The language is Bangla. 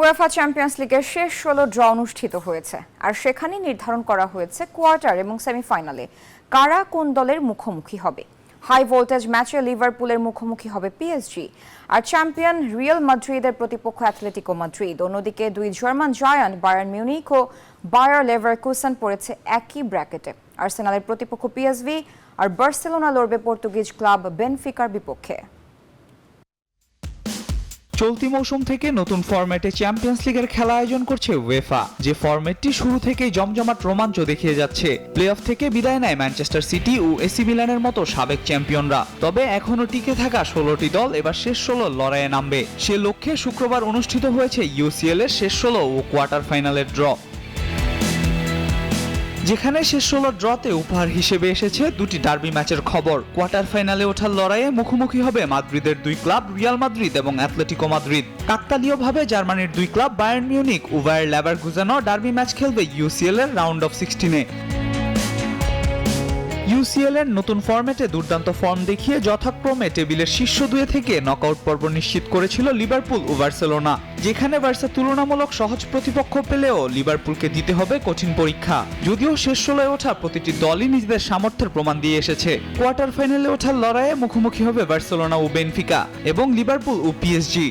উয়েফা চ্যাম্পিয়ন্স লিগের শেষ ১৬ ড্র অনুষ্ঠিত হয়েছে, আর সেখানে নির্ধারণ করা হয়েছে কোয়ার্টার এবং সেমিফাইনালে কারা কোন দলের মুখোমুখি হবে। হাই ভোল্টেজ ম্যাচে লিভারপুলের মুখোমুখি হবে পিএসজি, আর চ্যাম্পিয়ন রিয়াল মাদ্রিদের প্রতিপক্ষ অ্যাথলেটিকো মাদ্রিদ। অন্যদিকে দুই জার্মান জায়ান্ট বায়ার্ন মিউনিখ ও বায়ার লেভারকুসেন পড়েছে একই ব্র্যাকেটে। আর্সেনালের প্রতিপক্ষ পিএসভি, আর বার্সেলোনা লড়বে পর্তুগিজ ক্লাব বেনফিকার বিপক্ষে। চলতি মৌসুম থেকে নতুন ফরম্যাটে চ্যাম্পিয়ন্স লিগের খেলা আয়োজন করছে উয়েফা, যে ফরম্যাটটি শুরু থেকেই জমজমাট রোমাঞ্চ দেখিয়ে যাচ্ছে। প্লে অফ থেকে বিদায় নেয় ম্যানচেস্টার সিটি ও এসি মিলানের মতো সাবেক চ্যাম্পিয়নরা। তবে এখনও টিকে থাকা ১৬টি দল এবার শেষ ১৬ লড়াইয়ে নামবে। সে লক্ষ্যে শুক্রবার অনুষ্ঠিত হয়েছে ইউসিএল এর শেষ ১৬ ও কোয়ার্টার ফাইনালের ড্র, যেখানে শেষ ১৬ ড্রতে উপহার হিসেবে এসেছে দুটি ডার্বি ম্যাচের খবর। কোয়ার্টার ফাইনালে ওঠার লড়াইয়ে মুখোমুখি হবে মাদ্রিদের দুই ক্লাব রিয়াল মাদ্রিদ এবং অ্যাথলেটিকো মাদ্রিদ। কাকতালীয়ভাবে জার্মানির দুই ক্লাব বায়ার্ন মিউনিখ ও বায়ার লেভারকুসেনও ডার্বি ম্যাচ খেলবে ইউসিএল এর রাউন্ড অফ 16-এ। ইউসিএল এর নতুন ফরম্যাটে দুর্দান্ত ফর্ম দেখিয়ে যথাক্রমে টেবিলের শীর্ষ দুয়ে থেকে নকআউট পর্ব নিশ্চিত করেছিল লিভারপুল ও বার্সেলোনা, যেখানে বার্সা তুলনামূলক সহজ প্রতিপক্ষ পেলেও লিভারপুলকে দিতে হবে কঠিন পরীক্ষা। যদিও শেষ ১৬-এ ওঠা প্রতিটি দলই নিজেদের সামর্থ্যের প্রমাণ দিয়ে এসেছে। কোয়ার্টার ফাইনালে ওঠার লড়াইয়ে মুখোমুখি হবে বার্সেলোনা ও বেনফিকা এবং লিভারপুল ও পিএসজি।